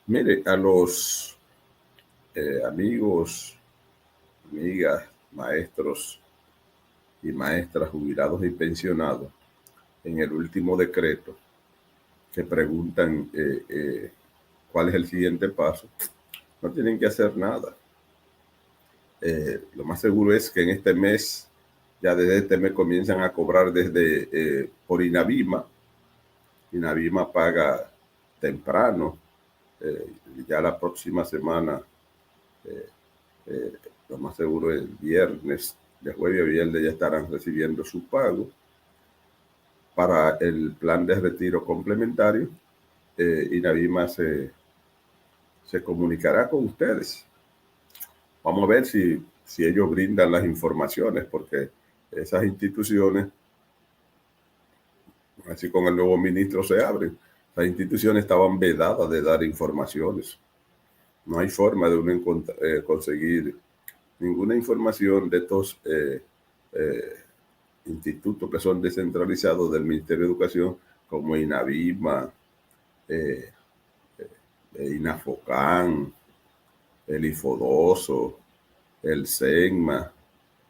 Mire, a los amigos, amigas, maestros y maestras jubilados y pensionados, en el último decreto, que preguntan cuál es el siguiente paso, no tienen que hacer nada. Lo más seguro es que en este mes, ya desde este mes comienzan a cobrar desde por Inavima. Inavima paga temprano, ya la próxima semana, eh, eh, lo más seguro el viernes, de jueves a viernes ya estarán recibiendo su pago para el plan de retiro complementario. Inavima se comunicará con ustedes. Vamos a ver si ellos brindan las informaciones, porque esas instituciones, así con el nuevo ministro se abren, las instituciones estaban vedadas de dar informaciones. No hay forma de uno conseguir ninguna información de estos institutos que son descentralizados del Ministerio de Educación, como Inavima, eh, Inafocan, el Ifodoso, el SEGMA,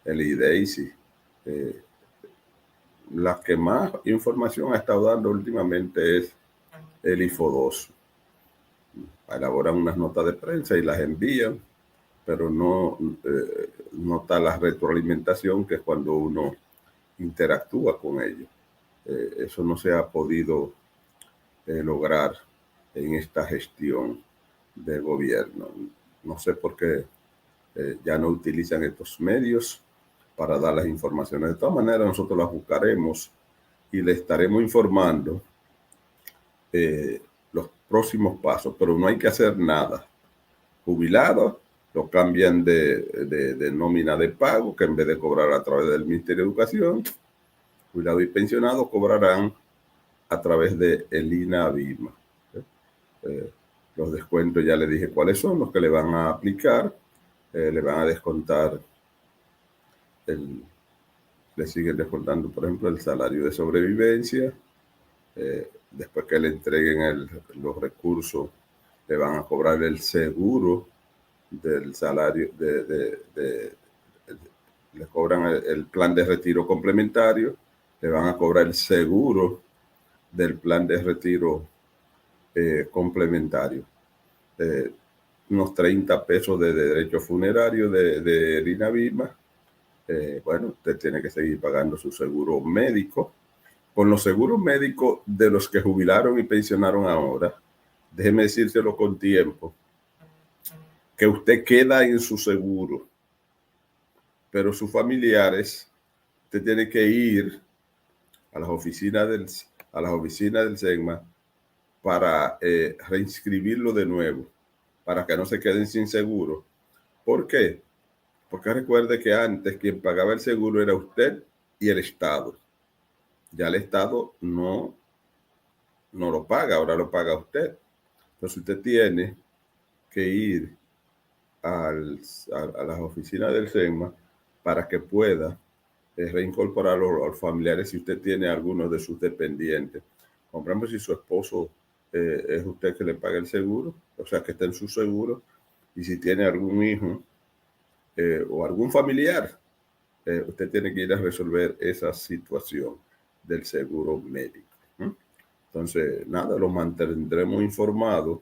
el IDEICI. La que más información ha estado dando últimamente es el Ifodoso. Elaboran unas notas de prensa y las envían, pero no está la retroalimentación, que es cuando uno interactúa con ellos. Eso no se ha podido lograr en esta gestión de gobierno. No sé por qué ya no utilizan estos medios para dar las informaciones. De todas maneras, nosotros las buscaremos y le estaremos informando los próximos pasos, pero no hay que hacer nada. Jubilados lo cambian de nómina de pago, que en vez de cobrar a través del Ministerio de Educación, jubilados y pensionados cobrarán a través de el INAVIMA. Los descuentos ya le dije cuáles son los que le van a aplicar. Le van a descontar, le siguen descontando, por ejemplo, el salario de sobrevivencia. Después que le entreguen los recursos, le van a cobrar el seguro del salario, le cobran el plan de retiro complementario, le van a cobrar el seguro del plan de retiro complementario. Unos 30 pesos de derecho funerario de INAVIMA. Bueno, usted tiene que seguir pagando su seguro médico. Con los seguros médicos de los que jubilaron y pensionaron ahora, déjeme decírselo con tiempo, que usted queda en su seguro, pero sus familiares, usted tiene que ir a las oficinas del SEGMA para reinscribirlo de nuevo, para que no se queden sin seguro. ¿Por qué? Porque recuerde que antes quien pagaba el seguro era usted y el Estado. Ya el Estado no lo paga, ahora lo paga usted. Entonces usted tiene que ir a las oficinas del SEGMA para que pueda reincorporar a los familiares si usted tiene algunos de sus dependientes. Por ejemplo, si su esposo es usted que le paga el seguro, o sea, que está en su seguro, y si tiene algún hijo o algún familiar, usted tiene que ir a resolver esa situación del seguro médico. Entonces, nada, lo mantendremos informado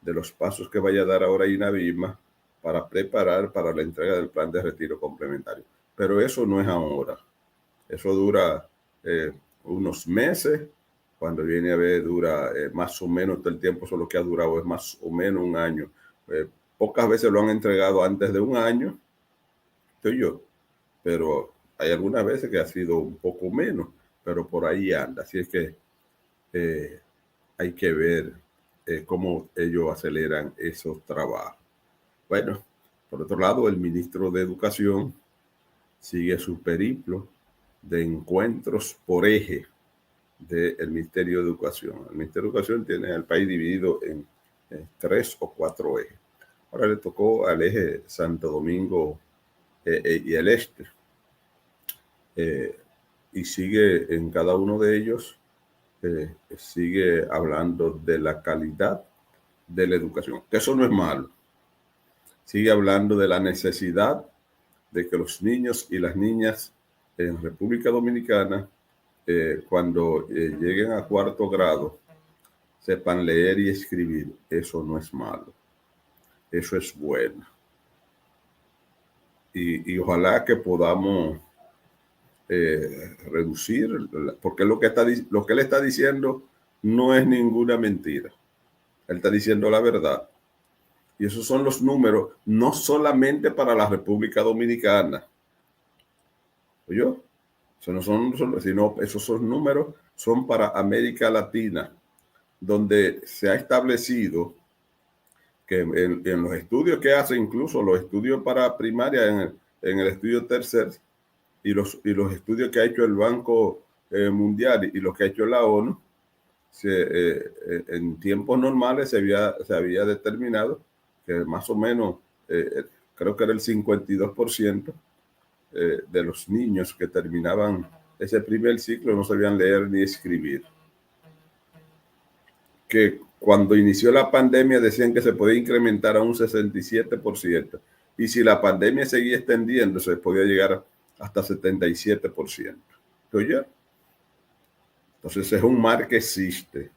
de los pasos que vaya a dar ahora INAVIMA para preparar para la entrega del plan de retiro complementario. Pero eso no es ahora. Eso dura unos meses. Cuando viene a ver, dura más o menos todo el tiempo. Solo que ha durado es más o menos un año. Pocas veces lo han entregado antes de un año, estoy yo, pero hay algunas veces que ha sido un poco menos, pero por ahí anda. Así es que hay que ver cómo ellos aceleran esos trabajos. Bueno, por otro lado, el ministro de Educación sigue su periplo de encuentros por eje del Ministerio de Educación. El Ministerio de Educación tiene al país dividido en 3 o 4 ejes. Ahora le tocó al eje Santo Domingo y el este. Y sigue en cada uno de ellos, sigue hablando de la calidad de la educación. Que eso no es malo. Sigue hablando de la necesidad de que los niños y las niñas en República Dominicana, cuando lleguen a cuarto grado, sepan leer y escribir. Eso no es malo. Eso es bueno. Y ojalá que podamos reducir, porque lo que él está diciendo no es ninguna mentira. Él está diciendo la verdad. Y esos son los números, no solamente para la República Dominicana. ¿Oyó? Eso no sino esos son números, son para América Latina, donde se ha establecido que en los estudios que hace, incluso los estudios para primaria, en el estudio tercer, y los estudios que ha hecho el Banco Mundial y los que ha hecho la ONU, en tiempos normales se había determinado que más o menos, creo que era el 52% de los niños que terminaban ese primer ciclo no sabían leer ni escribir. Que cuando inició la pandemia decían que se podía incrementar a un 67%. Y si la pandemia seguía extendiéndose, podía llegar hasta 77%. ¿Oye? Entonces es un mar que existe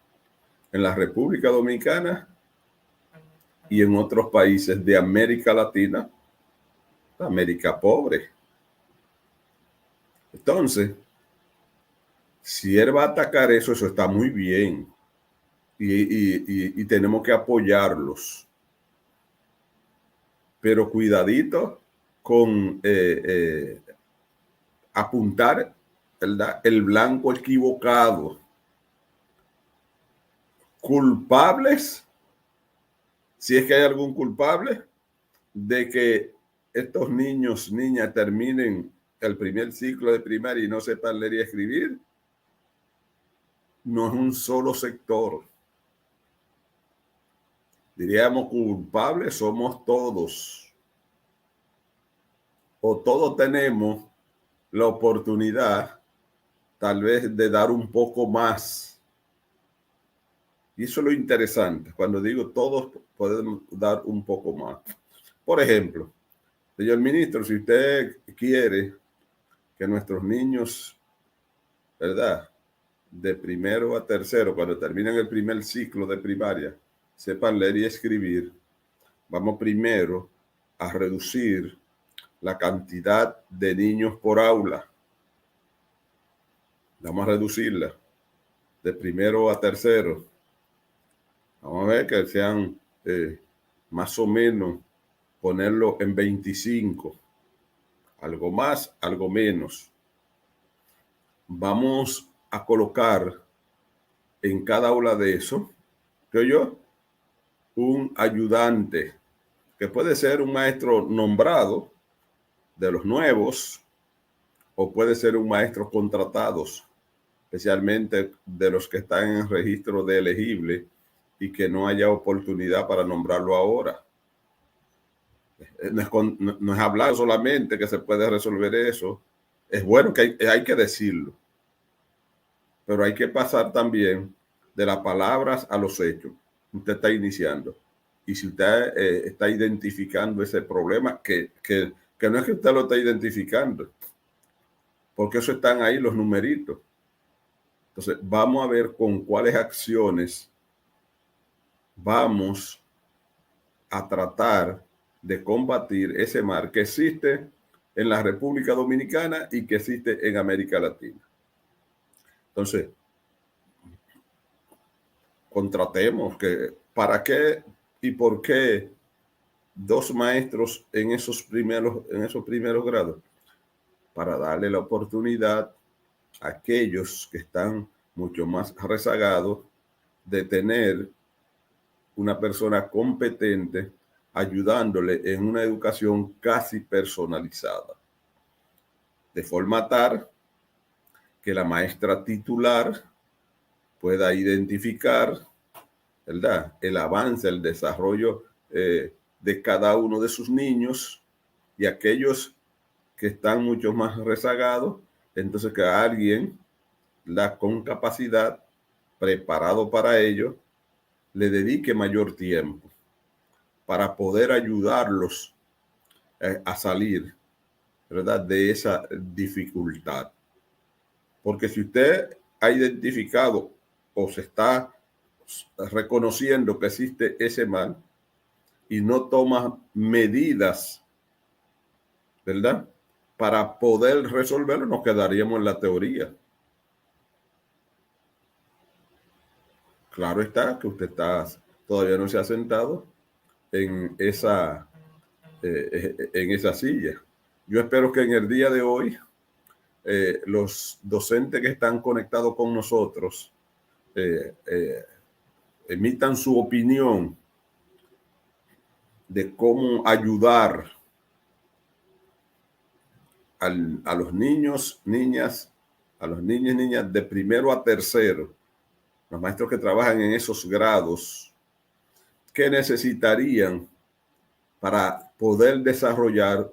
en la República Dominicana y en otros países de América Latina, América pobre. Entonces, si él va a atacar eso, eso está muy bien. Y tenemos que apoyarlos. Pero cuidadito con apuntar, ¿verdad?, el blanco equivocado. Culpables, si es que hay algún culpable, de que estos niños, niñas terminen el primer ciclo de primaria y no sepan leer y escribir, no es un solo sector. Diríamos culpables somos todos. O todos tenemos la oportunidad tal vez de dar un poco más. Y eso es lo interesante. Cuando digo todos podemos dar un poco más. Por ejemplo, señor ministro, si usted quiere que nuestros niños, ¿verdad?, de primero a tercero, cuando terminan el primer ciclo de primaria, sepan leer y escribir, vamos primero a reducir la cantidad de niños por aula. Vamos a reducirla de primero a tercero. Vamos a ver que sean más o menos, ponerlo en 25. Algo más, algo menos. Vamos a colocar en cada aula de eso, un ayudante, que puede ser un maestro nombrado de los nuevos, o puede ser un maestro contratados, especialmente de los que están en registro de elegible y que no haya oportunidad para nombrarlo ahora. No es hablar solamente que se puede resolver eso. Es bueno que hay que decirlo, pero hay que pasar también de las palabras a los hechos. Usted está iniciando. Y si usted está identificando ese problema, que no es que usted lo está identificando, porque eso están ahí los numeritos. Entonces, vamos a ver con cuáles acciones vamos a tratar de combatir ese mar que existe en la República Dominicana y que existe en América Latina. Entonces, contratemos ¿para qué y por qué 2 maestros en esos primeros grados? Para darle la oportunidad a aquellos que están mucho más rezagados de tener una persona competente ayudándole en una educación casi personalizada, de forma tal que la maestra titular pueda identificar, ¿verdad?, el avance, el desarrollo de cada uno de sus niños, y aquellos que están mucho más rezagados, entonces que alguien con capacidad, preparado para ello, le dedique mayor tiempo para poder ayudarlos a salir, ¿verdad?, de esa dificultad. Porque si usted ha identificado o se está reconociendo que existe ese mal y no toma medidas, ¿verdad?, para poder resolverlo, nos quedaríamos en la teoría. Claro está que usted todavía no se ha sentado en esa silla. Yo espero que en el día de hoy los docentes que están conectados con nosotros eh, eh, emitan su opinión de cómo ayudar a los niños, niñas, a los niños y niñas de primero a tercero, los maestros que trabajan en esos grados, ¿qué necesitarían para poder desarrollar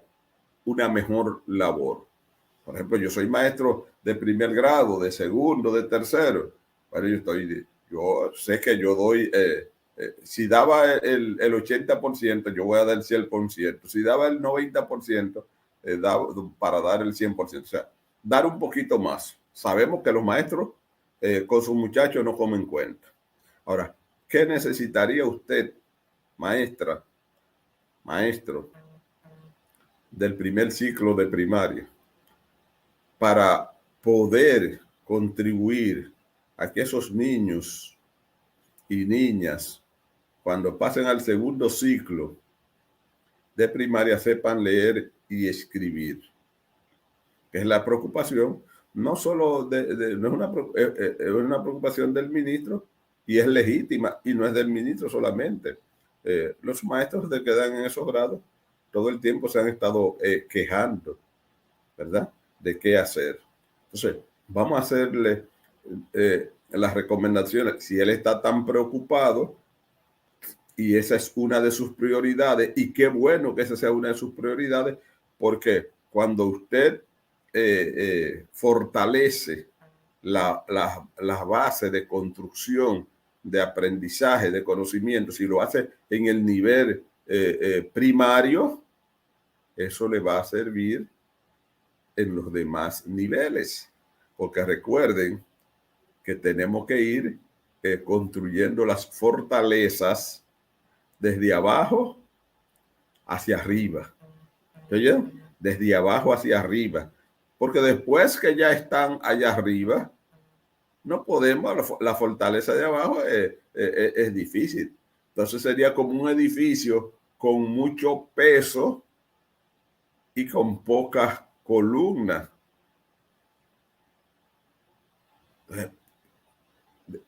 una mejor labor? Por ejemplo, yo soy maestro de primer grado, de segundo, de tercero. Bueno, yo sé que yo doy, si daba el 80%, yo voy a dar el 100%. Si daba el 90%, para dar el 100%. O sea, dar un poquito más. Sabemos que los maestros con sus muchachos no comen cuenta. Ahora, ¿qué necesitaría usted, maestra, maestro, del primer ciclo de primaria, para poder contribuir a que esos niños y niñas, cuando pasen al segundo ciclo de primaria, sepan leer y escribir? Que es la preocupación, no solo no es una preocupación del ministro, y es legítima, y no es del ministro solamente. Los maestros que dan en esos grados todo el tiempo se han estado quejando, ¿verdad?, de qué hacer. Entonces, vamos a hacerle las recomendaciones. Si él está tan preocupado y esa es una de sus prioridades, y qué bueno que esa sea una de sus prioridades, porque cuando usted fortalece la base de construcción, de aprendizaje, de conocimiento, si lo hace en el nivel primario, eso le va a servir en los demás niveles, porque recuerden que tenemos que ir construyendo las fortalezas desde abajo hacia arriba. ¿Oyen? Desde abajo hacia arriba, porque después que ya están allá arriba, no podemos, la fortaleza de abajo es difícil. Entonces sería como un edificio con mucho peso y con pocas columnas.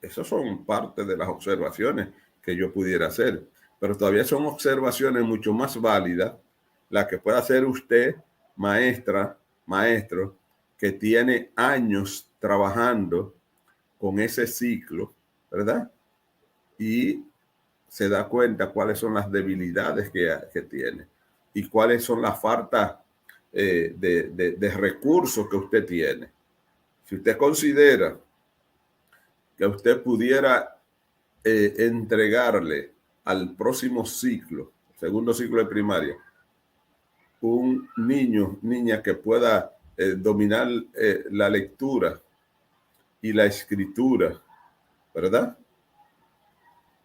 Esas son parte de las observaciones que yo pudiera hacer, pero todavía son observaciones mucho más válidas las que puede hacer usted, maestra, maestro, que tiene años trabajando con ese ciclo, ¿verdad? Y se da cuenta cuáles son las debilidades que tiene y cuáles son las faltas de recursos que usted tiene. Si usted considera que usted pudiera entregarle al próximo ciclo, segundo ciclo de primaria, un niño, niña que pueda dominar la lectura y la escritura, ¿verdad?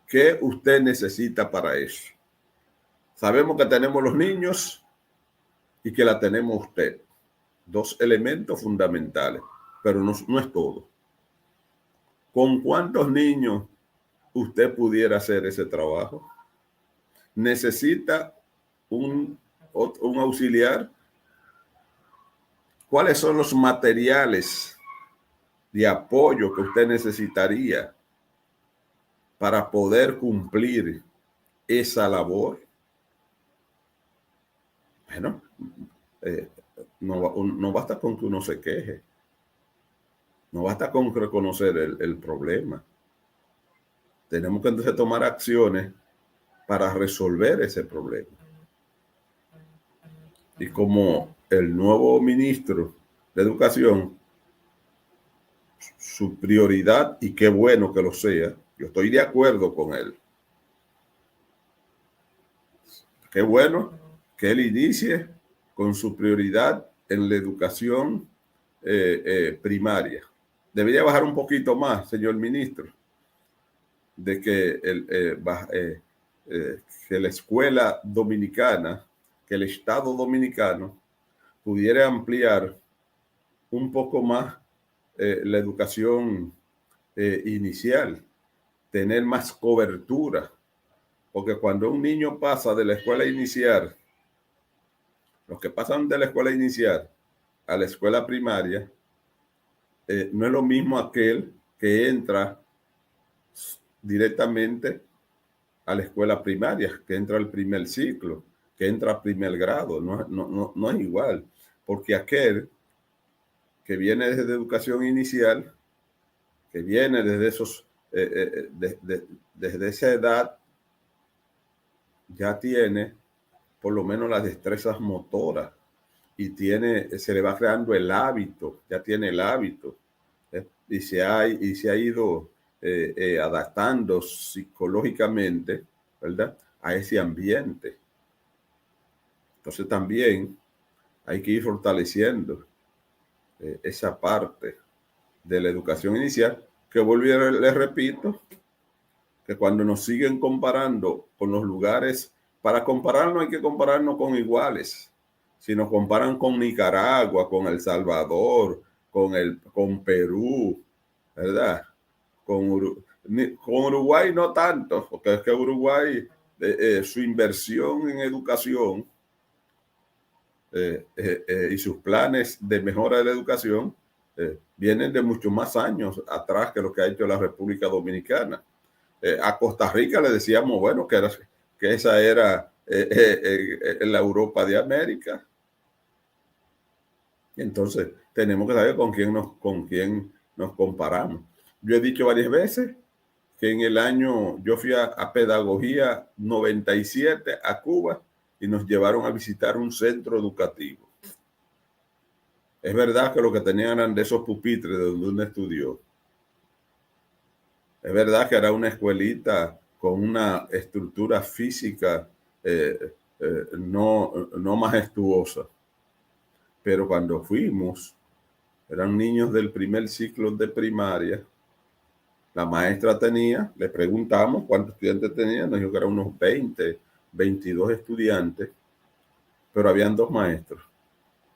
¿Qué usted necesita para eso? Sabemos que tenemos los niños y que la tenemos usted. Dos elementos fundamentales, pero no es todo. ¿Con cuántos niños usted pudiera hacer ese trabajo? ¿Necesita un auxiliar? ¿Cuáles son los materiales de apoyo que usted necesitaría para poder cumplir esa labor? Bueno, no basta con que uno se queje. No basta con reconocer el problema. Tenemos que entonces tomar acciones para resolver ese problema. Y como el nuevo ministro de Educación, su prioridad, y qué bueno que lo sea, Yo estoy de acuerdo con él. Qué bueno que él inicie con su prioridad en la educación primaria. Debería bajar un poquito más, señor ministro, de que, que la escuela dominicana, que el Estado dominicano pudiera ampliar un poco más la educación inicial, tener más cobertura, porque cuando un niño pasa de la escuela inicial, los que pasan de la escuela inicial a la escuela primaria, no es lo mismo aquel que entra directamente a la escuela primaria, que entra al primer ciclo, que entra al primer grado, no es igual, porque aquel que viene desde educación inicial, que viene desde esos, desde esa edad, ya tiene por lo menos las destrezas motoras y se le va creando el hábito, ya tiene el hábito, y se ha ido adaptando psicológicamente, ¿verdad? A ese ambiente. Entonces también hay que ir fortaleciendo esa parte de la educación inicial, que volviera, les repito, que cuando nos siguen comparando con los lugares, para compararnos hay que compararnos con iguales. Si nos comparan con Nicaragua, con El Salvador, con Perú, ¿verdad? Con Uruguay no tanto, porque es que Uruguay, su inversión en educación y sus planes de mejora de la educación vienen de muchos más años atrás que lo que ha hecho la República Dominicana. A Costa Rica le decíamos, bueno, que esa era la Europa de América. Entonces, tenemos que saber con quién nos comparamos. Yo he dicho varias veces que en el año, yo fui a Pedagogía 97 a Cuba y nos llevaron a visitar un centro educativo. Es verdad que lo que tenían eran de esos pupitres de donde uno estudió. Es verdad que era una escuelita con una estructura física no majestuosa. Pero cuando fuimos, eran niños del primer ciclo de primaria. La maestra le preguntamos cuántos estudiantes tenían, nos dijo que eran unos 20, 22 estudiantes, pero habían dos maestros.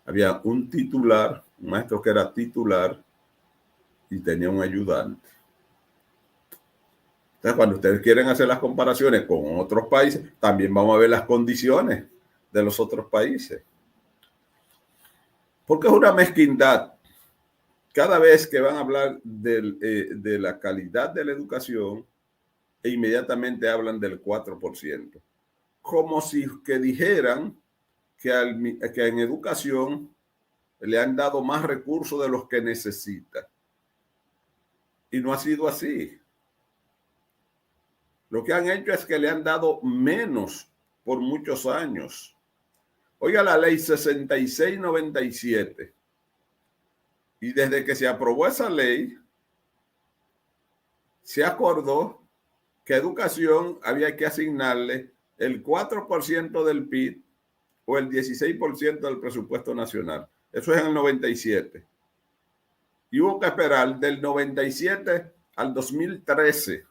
Había un titular, un maestro que era titular, y tenía un ayudante. Entonces, cuando ustedes quieren hacer las comparaciones con otros países, también vamos a ver las condiciones de los otros países. Porque es una mezquindad. Cada vez que van a hablar de la calidad de la educación, inmediatamente hablan del 4%. Como si que dijeran que en educación le han dado más recursos de los que necesita. Y no ha sido así. Lo que han hecho es que le han dado menos por muchos años. Oiga la ley 6697. Y desde que se aprobó esa ley, se acordó que a educación había que asignarle el 4% del PIB o el 16% del presupuesto nacional. Eso es en el 97. Y hubo que esperar del 97 al 2013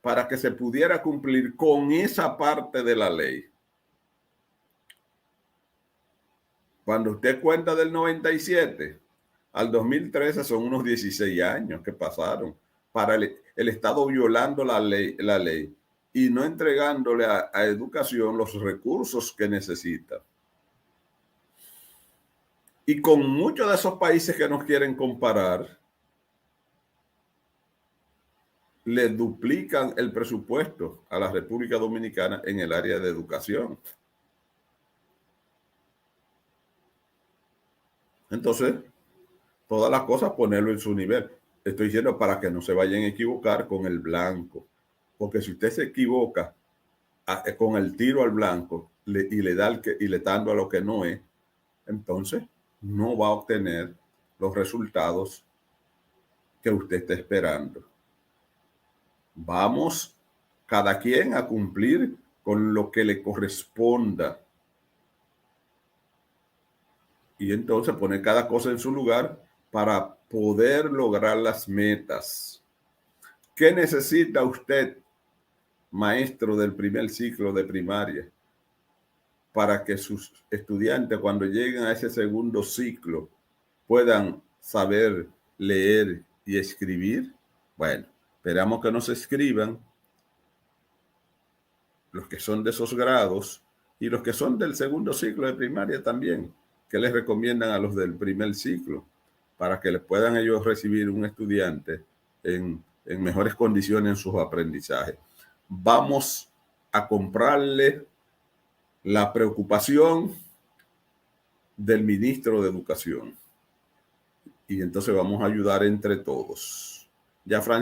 para que se pudiera cumplir con esa parte de la ley. Cuando usted cuenta del 97 al 2013 son unos 16 años que pasaron para el Estado violando la ley y no entregándole a educación los recursos que necesita. Y con muchos de esos países que nos quieren comparar, le duplican el presupuesto a la República Dominicana en el área de educación. Entonces, todas las cosas ponerlo en su nivel. Estoy diciendo para que no se vayan a equivocar con el blanco. Porque si usted se equivoca con el tiro al blanco y le está dando a lo que no es, entonces no va a obtener los resultados que usted está esperando. Vamos cada quien a cumplir con lo que le corresponda. Y entonces poner cada cosa en su lugar para poder lograr las metas. ¿Qué necesita usted, maestro del primer ciclo de primaria, para que sus estudiantes cuando lleguen a ese segundo ciclo puedan saber leer y escribir? Bueno, esperamos que nos escriban los que son de esos grados y los que son del segundo ciclo de primaria también, que les recomiendan a los del primer ciclo para que les puedan ellos recibir un estudiante en mejores condiciones en sus aprendizajes. Vamos a comprarle la preocupación del ministro de Educación y entonces vamos a ayudar entre todos. Ya, Fran.